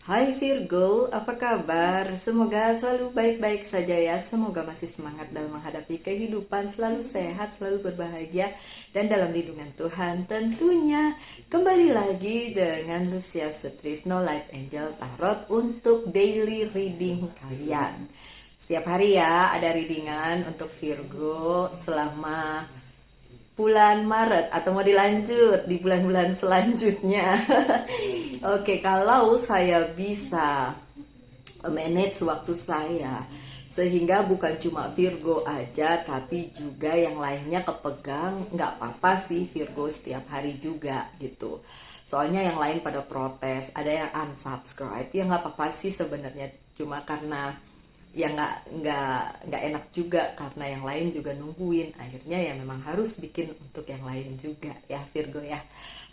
Hai Virgo, apa kabar? Semoga selalu baik-baik saja ya. Semoga masih semangat dalam menghadapi kehidupan, selalu sehat, selalu berbahagia, dan dalam lindungan Tuhan tentunya. Kembali lagi dengan Lucia Sutrisno Light Angel Tarot untuk daily reading kalian. Setiap hari ya ada readingan untuk Virgo selama bulan Maret atau mau dilanjut di bulan-bulan selanjutnya. Oke, kalau saya bisa manage waktu saya sehingga bukan cuma Virgo aja tapi juga yang lainnya kepegang, nggak apa-apa sih Virgo setiap hari juga gitu. Soalnya yang lain pada protes, ada yang unsubscribe, ya nggak apa-apa sih sebenarnya, cuma karena ya nggak enak juga karena yang lain juga nungguin, akhirnya ya memang harus bikin untuk yang lain juga ya Virgo ya.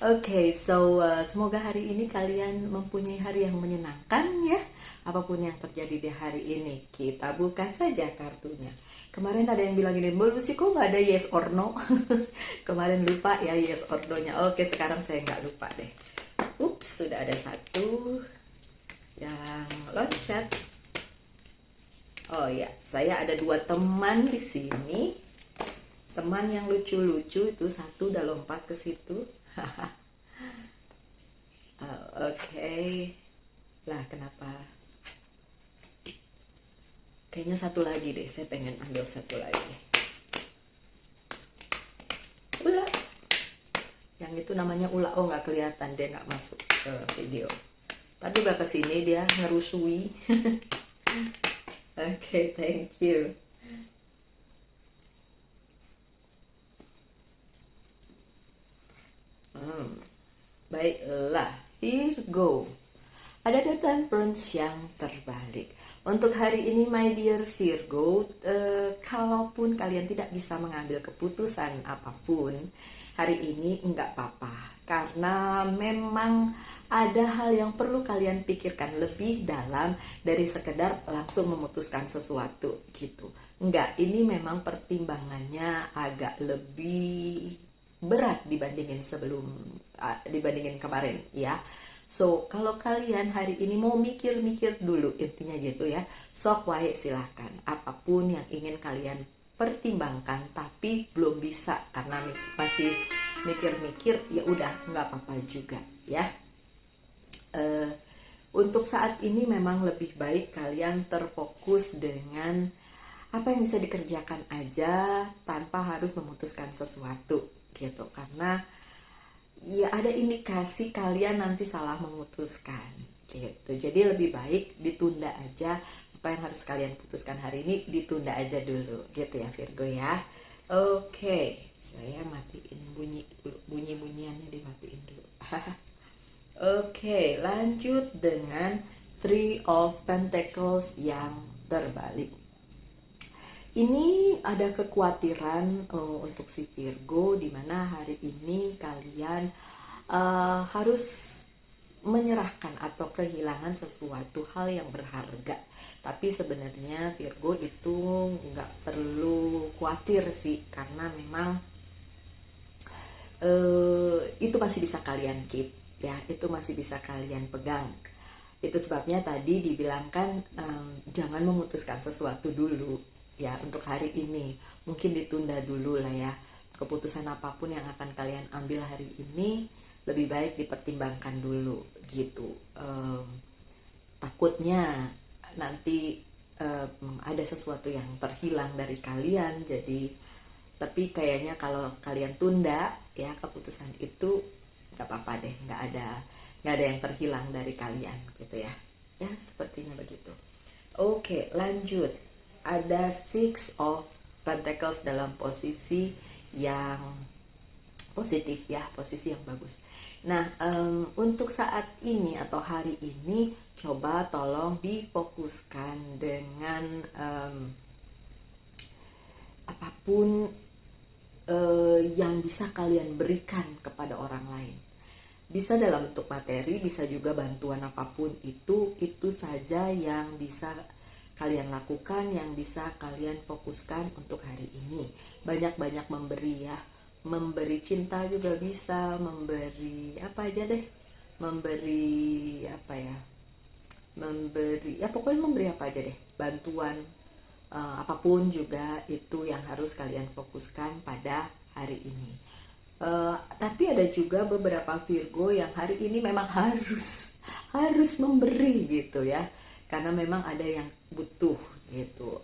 Oke, so semoga hari ini kalian mempunyai hari yang menyenangkan ya. Apapun yang terjadi di hari ini, kita buka saja kartunya. Kemarin ada yang bilang ini, Mbak Lucy kok nggak ada yes or no? Kemarin lupa ya yes or no nya. Oke, sekarang saya nggak lupa deh. Ups, sudah ada satu yang loncat. Oh ya, saya ada dua teman di sini. Teman yang lucu-lucu itu satu udah lompat ke situ. Oke. Lah kenapa? Kayaknya satu lagi deh. Saya pengen ambil satu lagi. Ula. Yang itu namanya ula. Oh nggak kelihatan, dia nggak masuk ke video. Tadi udah kesini dia ngerusui. Oke, thank you. Baiklah, Virgo. Ada The Temperance yang terbalik. Untuk hari ini, my dear Virgo, kalaupun kalian tidak bisa mengambil keputusan apapun, hari ini enggak apa-apa. Karena memang ada hal yang perlu kalian pikirkan lebih dalam dari sekedar langsung memutuskan sesuatu gitu. Enggak, ini memang pertimbangannya agak lebih berat dibandingin kemarin ya. So kalau kalian hari ini mau mikir-mikir dulu, intinya gitu ya, sok wae silahkan apapun yang ingin kalian pertimbangkan tapi belum bisa karena masih mikir-mikir, ya udah nggak apa-apa juga ya. Untuk saat ini memang lebih baik kalian terfokus dengan apa yang bisa dikerjakan aja tanpa harus memutuskan sesuatu gitu, karena ya ada indikasi kalian nanti salah memutuskan gitu. Jadi lebih baik ditunda aja, apa yang harus kalian putuskan hari ini ditunda aja dulu gitu ya Virgo ya. Oke, saya matiin bunyi-bunyiannya dimatiin dulu. Oke, lanjut dengan Three of Pentacles yang terbalik. Ini ada kekhawatiran untuk si Virgo, di mana hari ini kalian harus menyerahkan atau kehilangan sesuatu hal yang berharga. Tapi sebenarnya Virgo itu nggak perlu khawatir sih, karena memang itu masih bisa kalian keep ya, itu masih bisa kalian pegang. Itu sebabnya tadi dibilangkan jangan memutuskan sesuatu dulu ya untuk hari ini, mungkin ditunda dulu lah ya. Keputusan apapun yang akan kalian ambil hari ini lebih baik dipertimbangkan dulu gitu. Takutnya nanti ada sesuatu yang terhilang dari kalian. Jadi tapi kayaknya kalau kalian tunda ya keputusan itu, nggak apa-apa deh, nggak ada yang terhilang dari kalian gitu ya. Ya sepertinya begitu. Oke, lanjut. Ada Six of Pentacles dalam posisi yang positif ya, posisi yang bagus. Nah, untuk saat ini atau hari ini coba tolong difokuskan dengan apapun yang bisa kalian berikan kepada orang lain. Bisa dalam bentuk materi, bisa juga bantuan apapun itu saja yang bisa kalian lakukan, yang bisa kalian fokuskan untuk hari ini. Banyak-banyak memberi ya, memberi cinta juga bisa, memberi apa aja deh, memberi apa ya, memberi, ya pokoknya memberi apa aja deh, bantuan, apapun juga itu yang harus kalian fokuskan pada hari ini. Tapi ada juga beberapa Virgo yang hari ini memang harus memberi gitu ya, karena memang ada yang butuh gitu.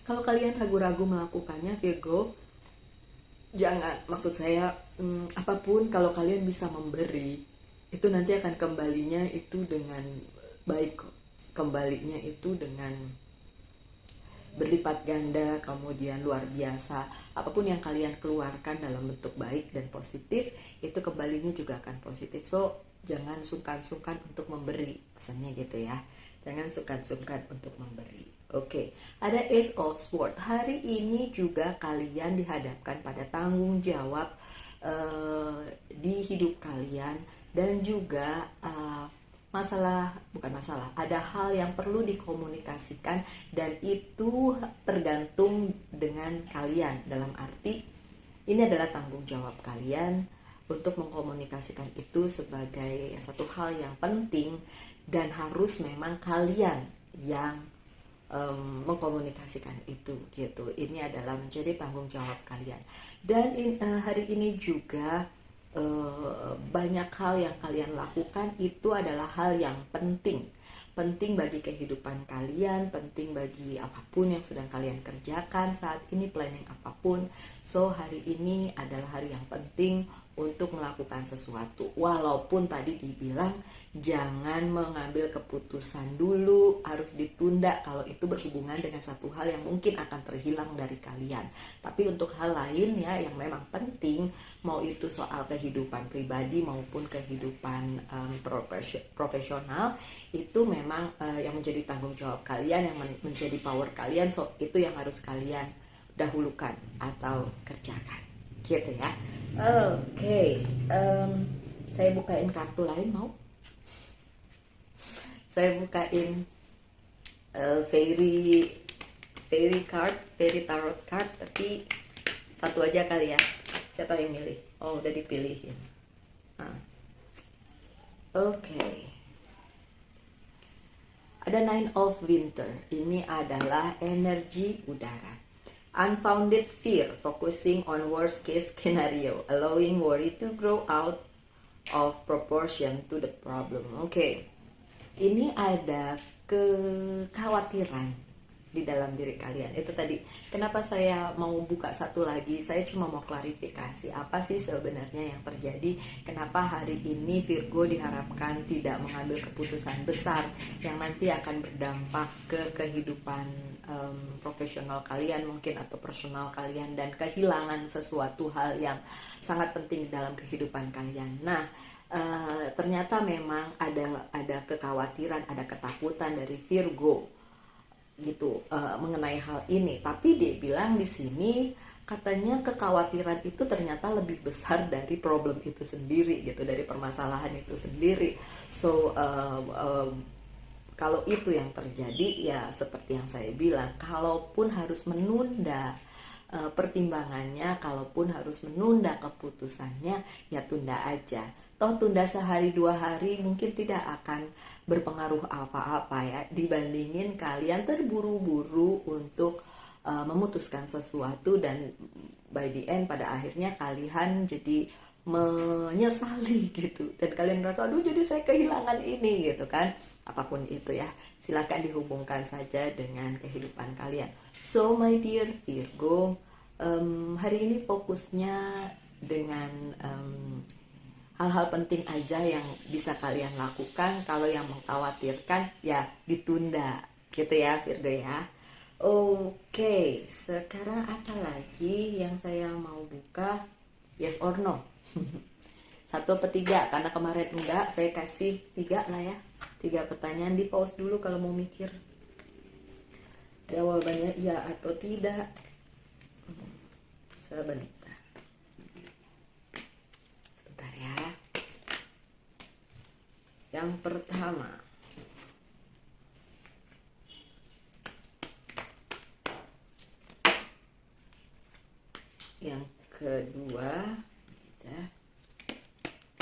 Kalau kalian ragu-ragu melakukannya Virgo, jangan, maksud saya apapun kalau kalian bisa memberi itu nanti akan kembalinya itu dengan baik, kembalinya itu dengan berlipat ganda, kemudian luar biasa. Apapun yang kalian keluarkan dalam bentuk baik dan positif, itu kembalinya juga akan positif. So, jangan sungkan-sungkan untuk memberi, pesannya gitu ya. Jangan sungkan-sungkan untuk memberi. Oke, ada Ace of Swords. Hari ini juga kalian dihadapkan pada tanggung jawab di hidup kalian, dan juga bukan masalah, ada hal yang perlu dikomunikasikan, dan itu tergantung dengan kalian. Dalam arti, ini adalah tanggung jawab kalian untuk mengkomunikasikan itu sebagai satu hal yang penting, dan harus memang kalian yang mengkomunikasikan itu gitu. Ini adalah menjadi tanggung jawab kalian. Dan hari ini juga banyak hal yang kalian lakukan itu adalah hal yang penting bagi kehidupan kalian, penting bagi apapun yang sedang kalian kerjakan saat ini, planning apapun. So, hari ini adalah hari yang penting untuk melakukan sesuatu. Walaupun tadi dibilang jangan mengambil keputusan dulu, harus ditunda kalau itu berhubungan dengan satu hal yang mungkin akan terhilang dari kalian. Tapi untuk hal lain ya yang memang penting, mau itu soal kehidupan pribadi maupun kehidupan profesional, itu memang yang menjadi tanggung jawab kalian, yang menjadi power kalian. So, itu yang harus kalian dahulukan atau kerjakan gitu ya. Oke, saya bukain kartu lain, mau? Saya bukain fairy tarot card, tapi satu aja kali ya. Siapa yang milih? Oh, udah dipilihin. Oke. Ada Nine of Winter. Ini adalah energi udara. Unfounded fear, focusing on worst case scenario, allowing worry to grow out of proportion to the problem. Oke. Ini ada kekhawatiran di dalam diri kalian. Itu tadi kenapa saya mau buka satu lagi, saya cuma mau klarifikasi apa sih sebenarnya yang terjadi, kenapa hari ini Virgo diharapkan tidak mengambil keputusan besar yang nanti akan berdampak ke kehidupan profesional kalian mungkin, atau personal kalian, dan kehilangan sesuatu hal yang sangat penting dalam kehidupan kalian. Nah, ternyata memang ada kekhawatiran, ada ketakutan dari Virgo gitu mengenai hal ini. Tapi dia bilang di sini katanya kekhawatiran itu ternyata lebih besar dari problem itu sendiri gitu, dari permasalahan itu sendiri. So kalau itu yang terjadi, ya seperti yang saya bilang, kalaupun harus menunda pertimbangannya, kalaupun harus menunda keputusannya, ya tunda aja. Toh tunda sehari 2 hari mungkin tidak akan berpengaruh apa-apa ya, dibandingin kalian terburu-buru untuk memutuskan sesuatu, dan by the end pada akhirnya kalian jadi menyesali gitu, dan kalian merasa aduh jadi saya kehilangan ini gitu kan. Apapun itu ya, silakan dihubungkan saja dengan kehidupan kalian. So my dear Virgo, hari ini fokusnya dengan hal-hal penting aja yang bisa kalian lakukan. Kalau yang mengkhawatirkan ya ditunda gitu ya Virgo ya. Oke, sekarang apa lagi yang saya mau buka? Yes or no? 1 atau 3, karena kemarin enggak, saya kasih 3 lah ya. 3 pertanyaan, di pause dulu kalau mau mikir jawabannya iya atau tidak. Sebentar ya. Yang pertama, yang kedua,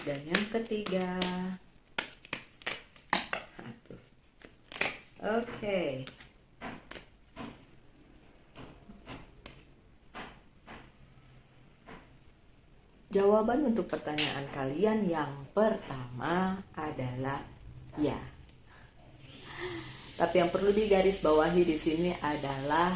dan yang ketiga. Oke. Jawaban untuk pertanyaan kalian yang pertama adalah ya. Tapi yang perlu digarisbawahi di sini adalah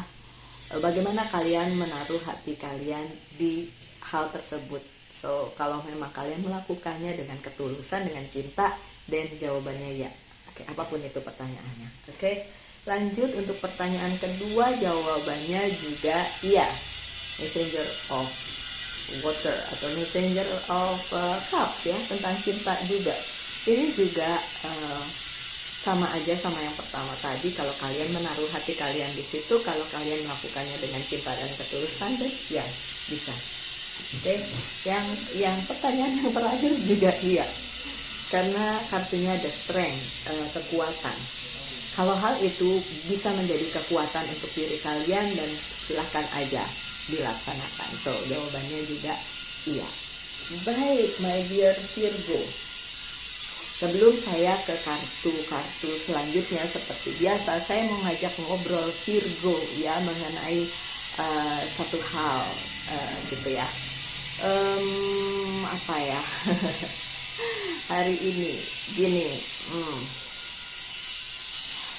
bagaimana kalian menaruh hati kalian di hal tersebut. So, kalau memang kalian melakukannya dengan ketulusan, dengan cinta, dan jawabannya ya. Oke, apapun itu pertanyaannya. Oke, lanjut untuk pertanyaan kedua, jawabannya juga iya. Messenger of water atau messenger of cups ya, tentang cinta juga. Ini juga sama aja sama yang pertama tadi. Kalau kalian menaruh hati kalian di situ, kalau kalian melakukannya dengan cinta dan ketulusan, ya bisa. Oke, yang pertanyaan yang terakhir juga iya, karena kartunya ada strength, kekuatan. Kalau hal itu bisa menjadi kekuatan untuk diri kalian, dan silahkan aja dilaksanakan. So, jawabannya juga iya. Baik, my dear Virgo. Sebelum saya ke kartu-kartu selanjutnya, seperti biasa saya mau ngajak ngobrol Virgo ya, mengenai satu hal gitu ya. Apa ya? Hari ini gini,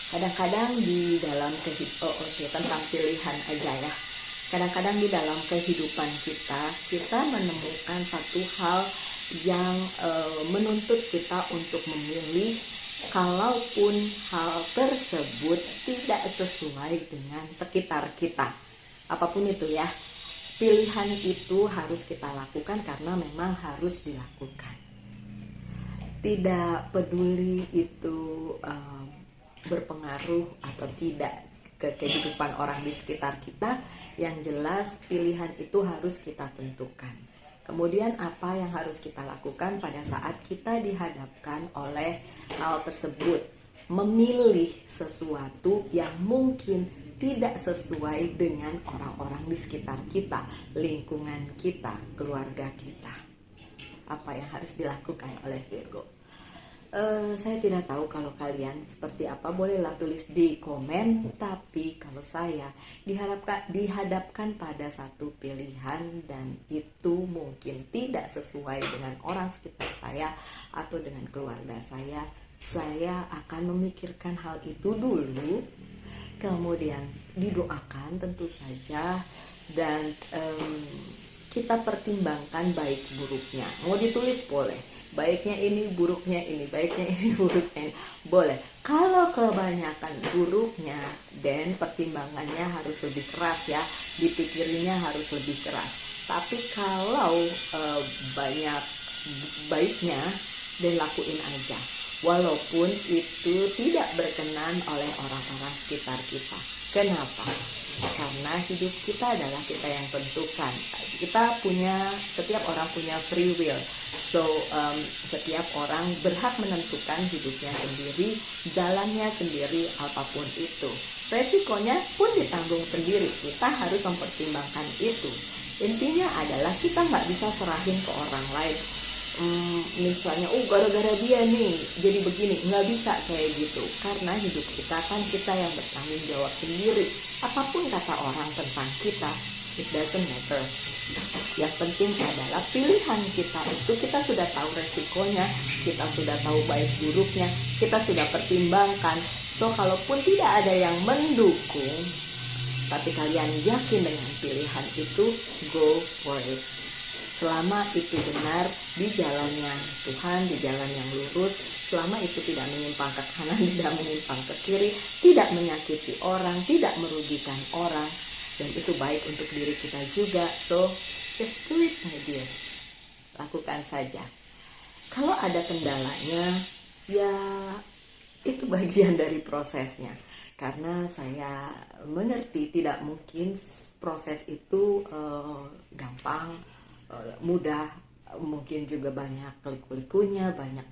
kadang-kadang di dalam kehidupan, tentang pilihan aja ya. Kadang-kadang di dalam kehidupan kita menemukan satu hal yang menuntut kita untuk memilih, kalaupun hal tersebut tidak sesuai dengan sekitar kita. Apapun itu ya, pilihan itu harus kita lakukan karena memang harus dilakukan. Tidak peduli itu berpengaruh atau tidak ke kehidupan orang di sekitar kita, yang jelas pilihan itu harus kita tentukan. Kemudian apa yang harus kita lakukan pada saat kita dihadapkan oleh hal tersebut? Memilih sesuatu yang mungkin tidak sesuai dengan orang-orang di sekitar kita, lingkungan kita, keluarga kita. Apa yang harus dilakukan oleh Virgo? Saya tidak tahu kalau kalian seperti apa, bolehlah tulis di komen. Tapi kalau saya dihadapkan pada satu pilihan dan itu mungkin tidak sesuai dengan orang sekitar saya atau dengan keluarga saya akan memikirkan hal itu dulu, kemudian didoakan tentu saja, dan kita pertimbangkan baik buruknya. Mau ditulis boleh, baiknya ini, buruknya ini, baiknya ini, buruknya ini, boleh. Kalau kebanyakan buruknya, dan pertimbangannya harus lebih keras ya, dipikirnya harus lebih keras. Tapi kalau banyak baiknya, dan lakuin aja, walaupun itu tidak berkenan oleh orang-orang sekitar kita. Kenapa? Karena hidup kita adalah kita yang tentukan. Setiap orang punya free will. So setiap orang berhak menentukan hidupnya sendiri, jalannya sendiri, apapun itu. Resikonya pun ditanggung sendiri. Kita harus mempertimbangkan itu. Intinya adalah kita nggak bisa serahin ke orang lain. Misalnya, gara-gara dia nih jadi begini, nggak bisa kayak gitu. Karena hidup kita kan kita yang bertanggung jawab sendiri. Apapun kata orang tentang kita, it doesn't matter. Yang penting adalah pilihan kita itu, kita sudah tahu resikonya, kita sudah tahu baik buruknya, kita sudah pertimbangkan. So, kalaupun tidak ada yang mendukung, tapi kalian yakin dengan pilihan itu, go for it. Selama itu benar di jalannya Tuhan, di jalan yang lurus, selama itu tidak menyimpang ke kanan, tidak menyimpang ke kiri, tidak menyakiti orang, tidak merugikan orang, dan itu baik untuk diri kita juga. So, just do it, my dear. Lakukan saja. Kalau ada kendalanya, ya itu bagian dari prosesnya. Karena saya mengerti tidak mungkin proses itu gampang, mudah, mungkin juga banyak liku-likunya, banyak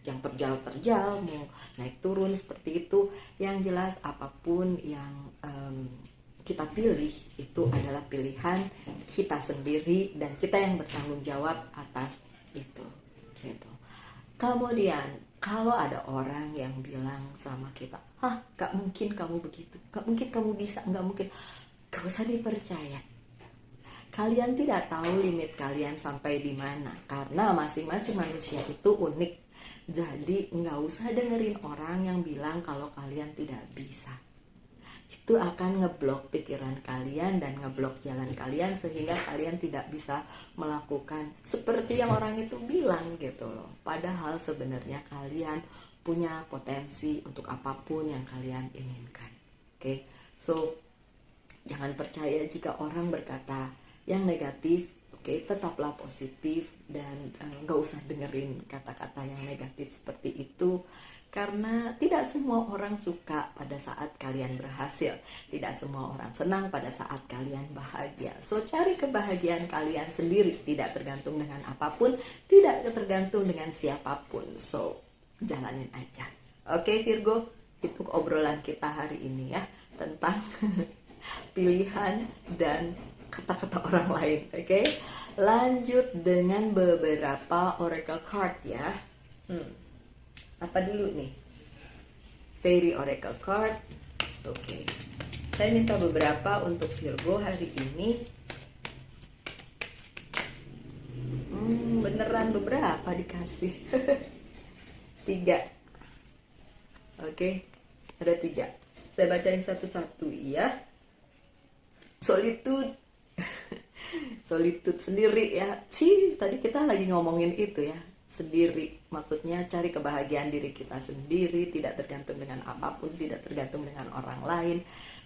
yang terjal-terjal, mau naik turun seperti itu. Yang jelas apapun yang kita pilih itu adalah pilihan kita sendiri, dan kita yang bertanggung jawab atas itu, gitu. Kemudian kalau ada orang yang bilang sama kita, Hah, gak mungkin kamu begitu, gak mungkin kamu bisa, gak mungkin. Gak usah dipercaya. Kalian tidak tahu limit kalian sampai di mana, karena masing-masing manusia itu unik. Jadi nggak usah dengerin orang yang bilang kalau kalian tidak bisa. Itu akan ngeblok pikiran kalian dan ngeblok jalan kalian, sehingga kalian tidak bisa melakukan seperti yang orang itu bilang gitu loh. Padahal sebenarnya kalian punya potensi untuk apapun yang kalian inginkan. Oke, so jangan percaya jika orang berkata yang negatif. Oke, tetaplah positif dan nggak usah dengerin kata-kata yang negatif seperti itu, karena tidak semua orang suka pada saat kalian berhasil, tidak semua orang senang pada saat kalian bahagia. So cari kebahagiaan kalian sendiri, tidak tergantung dengan apapun, tidak tergantung dengan siapapun. So jalanin aja. Oke Virgo, itu obrolan kita hari ini ya, tentang pilihan dan kata-kata orang lain. Oke, lanjut dengan beberapa oracle card ya. Apa dulu nih? Fairy oracle card. Oke, saya minta beberapa untuk Virgo hari ini. Beneran beberapa dikasih. 3. Oke, ada 3. Saya bacain satu-satu ya. Solitude sendiri ya. Tadi kita lagi ngomongin itu ya, sendiri. Maksudnya cari kebahagiaan diri kita sendiri, tidak tergantung dengan apapun, tidak tergantung dengan orang lain.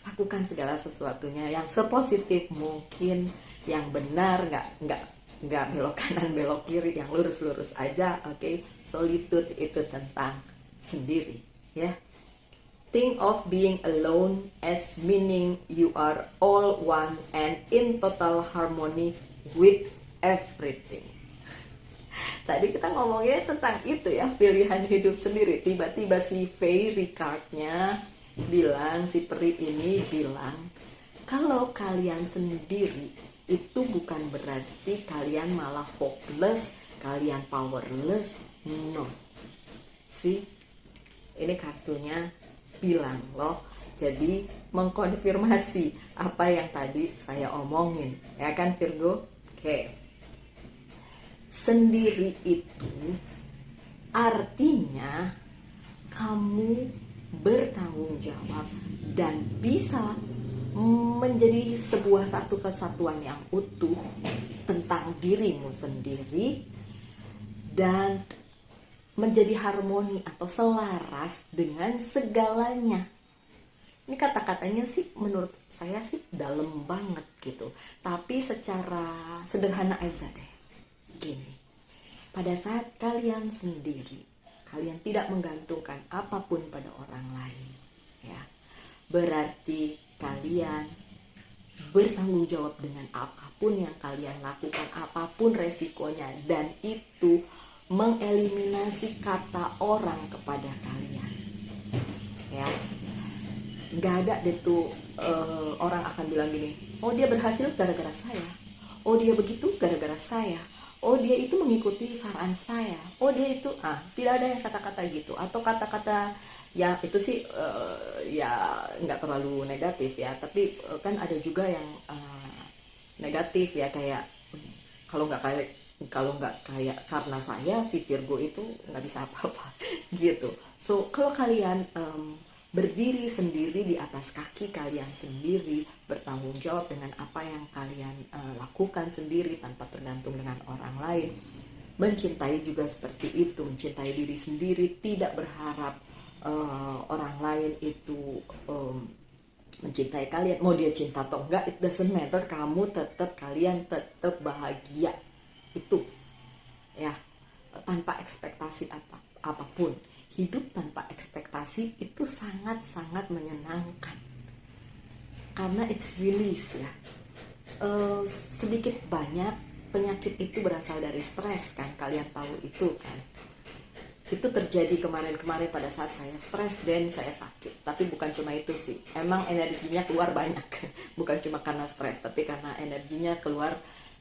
Lakukan segala sesuatunya yang sepositif mungkin, yang benar, nggak belok kanan belok kiri, yang lurus-lurus aja. Oke, solitude itu tentang sendiri ya. Think of being alone as meaning you are all one and in total harmony with everything. Tadi kita ngomongnya tentang itu ya, pilihan hidup sendiri. Tiba-tiba si fairy cardnya bilang, si peri ini bilang, kalau kalian sendiri itu bukan berarti kalian malah hopeless, kalian powerless. No. See? Ini kartunya bilang loh, jadi mengkonfirmasi apa yang tadi saya omongin ya kan Virgo. Oke, sendiri itu artinya kamu bertanggung jawab dan bisa menjadi sebuah satu kesatuan yang utuh tentang dirimu sendiri dan menjadi harmoni atau selaras dengan segalanya. Ini kata-katanya sih menurut saya sih dalam banget gitu. Tapi secara sederhana aja deh. Gini, pada saat kalian sendiri, kalian tidak menggantungkan apapun pada orang lain, ya. Berarti kalian bertanggung jawab dengan apapun yang kalian lakukan, apapun resikonya, dan itu mengeliminasi kata orang kepada kalian ya. Nggak ada deh tuh orang akan bilang gini, oh dia berhasil gara-gara saya, oh dia begitu gara-gara saya, oh dia itu mengikuti saran saya, oh dia itu tidak ada yang kata-kata gitu. Atau kata-kata ya itu sih ya nggak terlalu negatif ya, tapi kan ada juga yang negatif ya, kayak kalau nggak kayak karena saya si Virgo itu nggak bisa apa-apa gitu. So kalau kalian berdiri sendiri di atas kaki kalian sendiri, bertanggung jawab dengan apa yang kalian lakukan sendiri tanpa tergantung dengan orang lain, mencintai juga seperti itu, mencintai diri sendiri, tidak berharap orang lain itu mencintai kalian. Mau dia cinta atau enggak, it doesn't matter, kalian tetap bahagia. Itu ya, tanpa ekspektasi apapun. Hidup tanpa ekspektasi itu sangat-sangat menyenangkan, karena it's release ya. Sedikit banyak penyakit itu berasal dari stres kan, kalian tahu itu kan. Itu terjadi kemarin-kemarin pada saat saya stres dan saya sakit. Tapi bukan cuma itu sih, emang energinya keluar banyak. Bukan cuma karena stres, tapi karena energinya keluar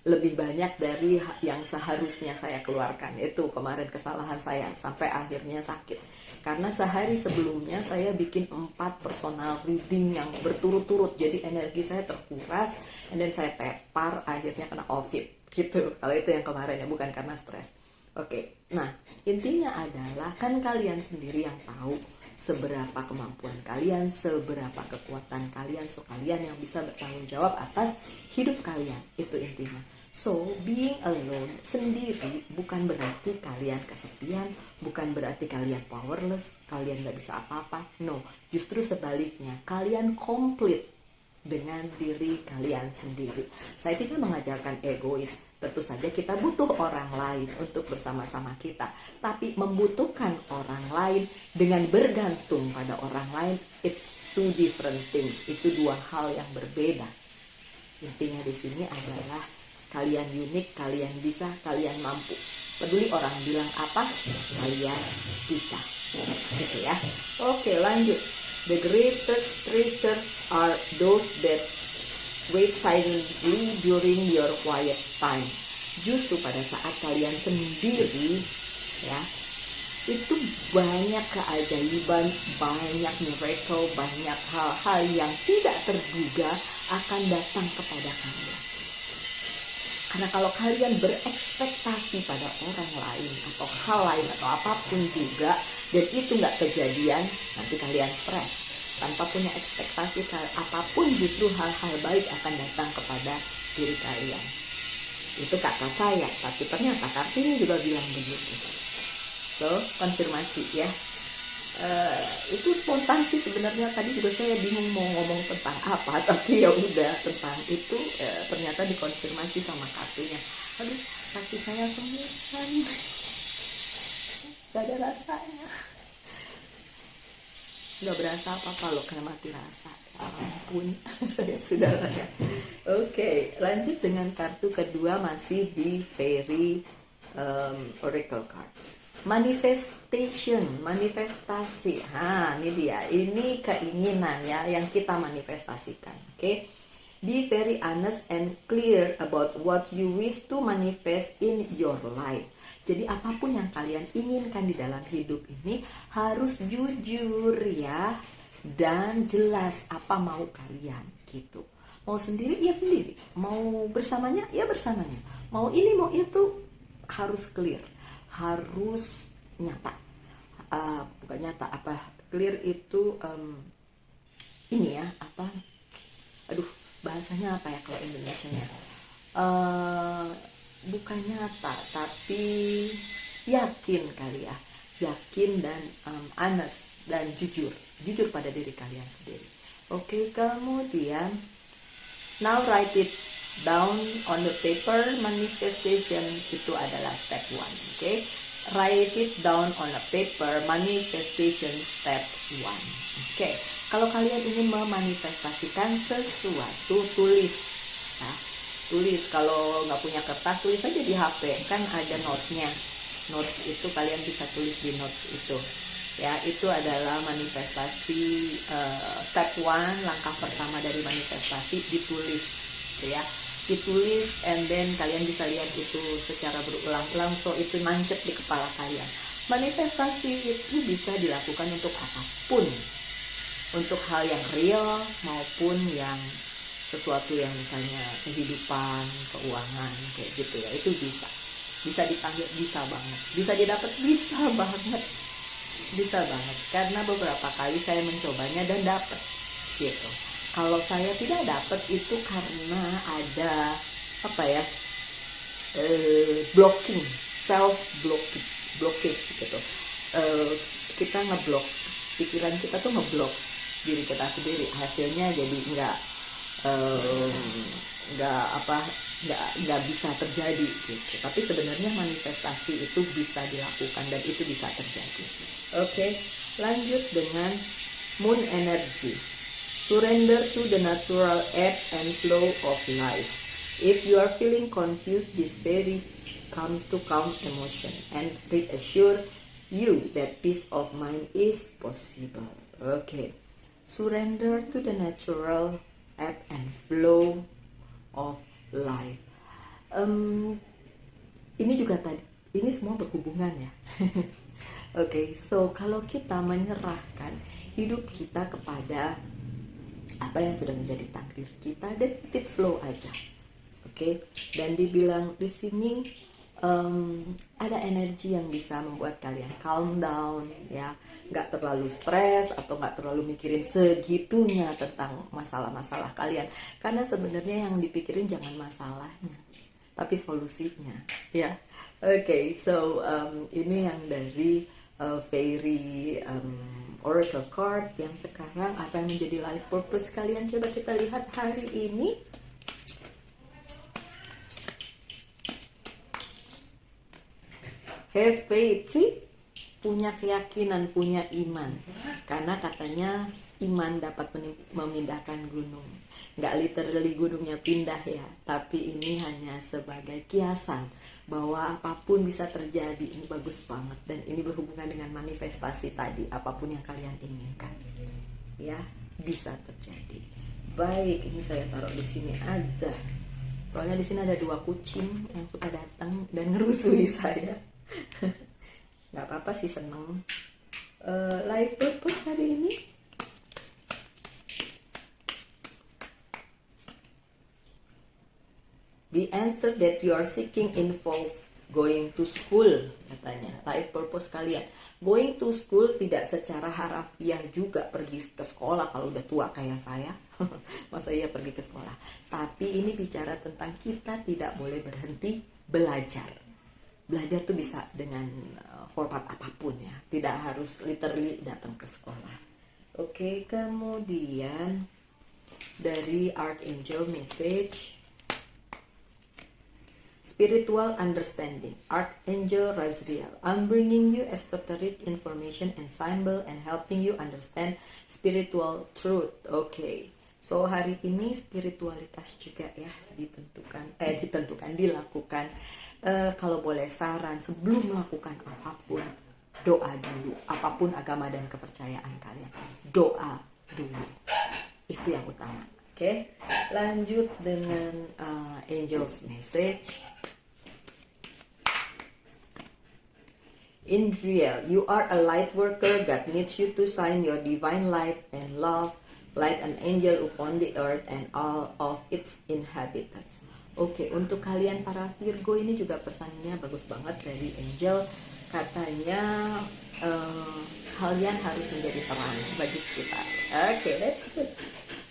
lebih banyak dari yang seharusnya saya keluarkan. Itu kemarin kesalahan saya sampai akhirnya sakit. Karena sehari sebelumnya saya bikin 4 personal reading yang berturut-turut, jadi energi saya terkuras, dan saya tepar, akhirnya kena COVID gitu. Kalau itu yang kemarin ya, bukan karena stres. Oke, nah intinya adalah kan kalian sendiri yang tahu seberapa kemampuan kalian, seberapa kekuatan kalian, so kalian yang bisa bertanggung jawab atas hidup kalian, itu intinya. So, being alone sendiri bukan berarti kalian kesepian, bukan berarti kalian powerless, kalian gak bisa apa-apa. No, justru sebaliknya, kalian komplit dengan diri kalian sendiri. Saya tidak mengajarkan egois. Tentu saja kita butuh orang lain untuk bersama-sama kita. Tapi membutuhkan orang lain dengan bergantung pada orang lain, it's two different things. Itu dua hal yang berbeda. Intinya di sini adalah kalian unik, kalian bisa, kalian mampu. Peduli orang bilang apa, kalian bisa. Gitu ya. Oke, lanjut. The greatest treasure are those that wait silently during your quiet times. Justru pada saat kalian sendiri, ya, itu banyak keajaiban, banyak miracle, banyak hal-hal yang tidak terduga akan datang kepada kalian. Karena kalau kalian berekspektasi pada orang lain atau hal lain atau apapun juga, dan itu nggak kejadian, nanti kalian stres. Tanpa punya ekspektasi apapun, justru hal-hal baik akan datang kepada diri kalian. Itu kata saya, tapi ternyata Kartini juga bilang begitu. So, konfirmasi ya. Itu spontan sih sebenarnya. Tadi juga saya bingung mau ngomong tentang apa, tapi ya udah tentang itu ternyata dikonfirmasi sama kartunya. Aduh, kaki saya sembuh, gak ada rasanya, gak berasa apa-apa loh, kena mati rasa. Ampun. Sudah lah ya. Oke, lanjut dengan kartu kedua, masih di Fairy Oracle card. Manifestation, manifestasi. Ini dia. Ini keinginan ya yang kita manifestasikan. Oke. Be very honest and clear about what you wish to manifest in your life. Jadi apapun yang kalian inginkan di dalam hidup ini harus jujur ya, dan jelas apa mau kalian gitu. Mau sendiri ya sendiri, mau bersamanya ya bersamanya, mau ini mau itu, harus clear, harus nyata. Bukan nyata, clear itu ini ya, bahasanya apa ya kalau Indonesianya, bukan nyata tapi yakin kali ya, yakin dan honest dan jujur pada diri kalian sendiri. Oke, kemudian now write it down on the paper. Manifestation itu adalah step 1. Oke, write it down on a paper. Manifestation step 1. Oke, kalau kalian ingin memanifestasikan sesuatu, tulis ya. Tulis, kalau nggak punya kertas tulis aja di HP, kan ada notes-nya. Notes itu kalian bisa tulis di notes itu ya. Itu adalah manifestasi step 1, langkah pertama dari manifestasi, ditulis ya. Ditulis, and then kalian bisa lihat itu secara berulang-ulang, so itu nancep di kepala kalian. Manifestasi itu bisa dilakukan untuk apapun, untuk hal yang real maupun yang sesuatu yang misalnya kehidupan, keuangan kayak gitu ya. Itu bisa dipanggil, bisa banget, bisa didapat, bisa banget karena beberapa kali saya mencobanya dan dapat gitu. Kalau saya tidak dapat itu karena ada blocking, self blockage gitu. Kita ngeblok, pikiran kita tuh ngeblok diri kita sendiri, hasilnya jadi nggak bisa terjadi gitu. Tapi sebenarnya manifestasi itu bisa dilakukan dan itu bisa terjadi. Oke, lanjut dengan Moon Energy. Surrender to the natural ebb and flow of life. If you are feeling confused, this fairy comes to calm emotion and reassure you that peace of mind is possible. Okay, surrender to the natural ebb and flow of life. Ini juga tadi, ini semua berhubungan ya. Oke, so kalau kita menyerahkan hidup kita kepada apa yang sudah menjadi takdir kita dan let it flow aja. Oke, dan dibilang di sini ada energi yang bisa membuat kalian calm down ya, nggak terlalu stres atau nggak terlalu mikirin segitunya tentang masalah-masalah kalian, karena sebenarnya yang dipikirin jangan masalahnya tapi solusinya ya. Oke, so ini yang dari Fairy Oracle card yang sekarang apa yang menjadi life purpose kalian. Coba kita lihat hari ini. Have faith, sih, punya keyakinan, punya iman, karena katanya iman dapat memindahkan gunung. Nggak literally gunungnya pindah ya, tapi ini hanya sebagai kiasan bahwa apapun bisa terjadi. Ini bagus banget, dan ini berhubungan dengan manifestasi tadi. Apapun yang kalian inginkan ya bisa terjadi. Baik, ini saya taruh di sini aja, soalnya di sini ada 2 kucing yang suka datang dan ngerusui saya. Nggak apa-apa sih, seneng. Life purpose hari ini, the answer that you are seeking involve going to school, katanya. Life purpose kalian, going to school tidak secara harafiah juga pergi ke sekolah kalau udah tua kayak saya. Masa iya pergi ke sekolah, tapi ini bicara tentang kita tidak boleh berhenti belajar. Belajar tuh bisa dengan format apapun ya, tidak harus literally datang ke sekolah. Oke, kemudian dari Archangel message, spiritual understanding, Archangel Raziel, I'm bringing you esoteric information and symbol and helping you understand spiritual truth. Oke, so hari ini spiritualitas juga ya dilakukan. Kalau boleh saran, sebelum melakukan apapun, doa dulu. Apapun agama dan kepercayaan kalian, doa dulu, itu yang utama. Oke, lanjut dengan Angel's message. Indriel, you are a light worker. God needs you to shine your divine light and love, light an angel upon the earth and all of its inhabitants. Oke, untuk kalian para Virgo ini juga pesannya bagus banget dari Angel. Katanya kalian harus menjadi terang bagi sekitar. Oke, that's good.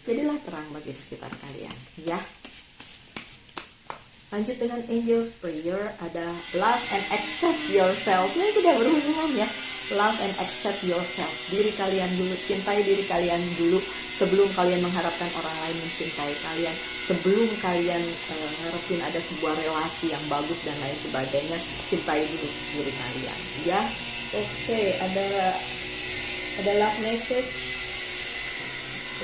Jadilah terang bagi sekitar kalian ya. Lanjut dengan Angel's Prayer, ada love and accept yourself. Ini sudah berhubungan ya. Love and accept yourself. Diri kalian dulu, cintai diri kalian dulu sebelum kalian mengharapkan orang lain mencintai kalian. Sebelum kalian harapin ada sebuah relasi yang bagus dan lain sebagainya, cintai dulu diri kalian ya. Oke, ada love message.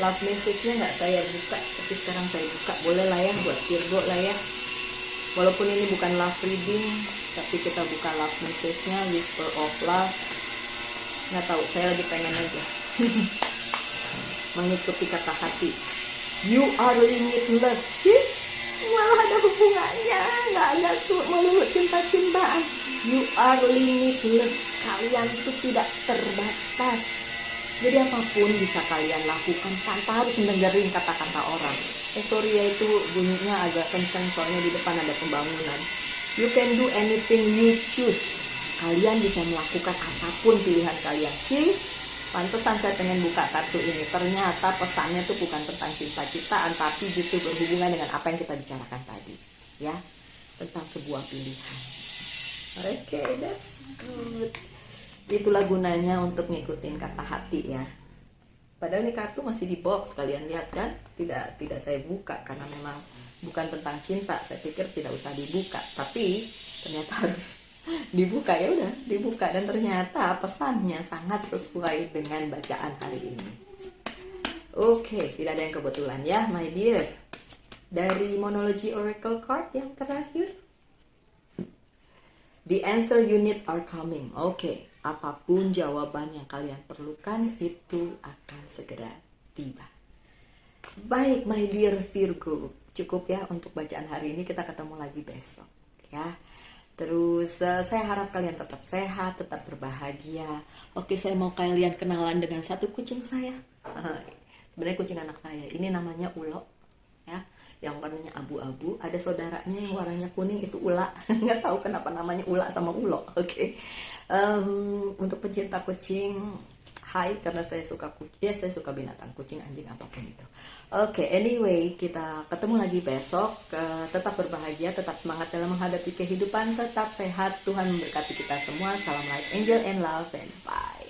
Love message-nya nggak saya buka, tapi sekarang saya buka. Boleh lah ya buat Virgo lah ya. Walaupun ini bukan love reading, tapi kita buka love message-nya, whisper of love. Nggak tahu, saya lagi pengen aja mengikuti kata hati. You are limitless. Sih, malah ada hubungannya, nggak ada melulu cinta-cintaan. You are limitless. Kalian itu tidak terbatas. Jadi apapun bisa kalian lakukan tanpa harus mendengarin kata-kata orang. Sorry ya, itu bunyinya agak kencang soalnya di depan ada pembangunan. You can do anything you choose. Kalian bisa melakukan apapun pilihan kalian. Sih, pantesan saya pengen buka kartu ini. Ternyata pesannya tuh bukan tentang cinta-cintaan, tapi justru berhubungan dengan apa yang kita bicarakan tadi, ya, tentang sebuah pilihan. Oke, that's good. Itulah gunanya untuk ngikutin kata hati ya. Padahal ini kartu masih di box, kalian lihat kan? Tidak saya buka karena memang bukan tentang cinta. Saya pikir tidak usah dibuka, tapi ternyata harus dibuka. Ya udah, dibuka, dan ternyata pesannya sangat sesuai dengan bacaan hari ini. Oke, tidak ada yang kebetulan ya, my dear. Dari Monology Oracle card yang terakhir, the answer you need are coming. Oke. Apapun jawaban yang kalian perlukan itu akan segera tiba. Baik, my dear Virgo, cukup ya untuk bacaan hari ini. Kita ketemu lagi besok ya. Terus saya harap kalian tetap sehat, tetap berbahagia. Oke, saya mau kalian kenalan dengan satu kucing saya. Sebenarnya kucing anak saya. Ini namanya Ulo ya, yang warnanya abu-abu. Ada saudaranya yang warnanya kuning, itu Ula. Nggak tahu kenapa namanya Ula sama Ulo. Oke. Untuk pencinta kucing, hai, karena saya suka kucing. Ya, saya suka binatang, kucing, anjing, apapun itu. Oke, anyway, kita ketemu lagi besok. Tetap berbahagia, tetap semangat dalam menghadapi kehidupan, tetap sehat. Tuhan memberkati kita semua. Salam light, angel, and love, and bye.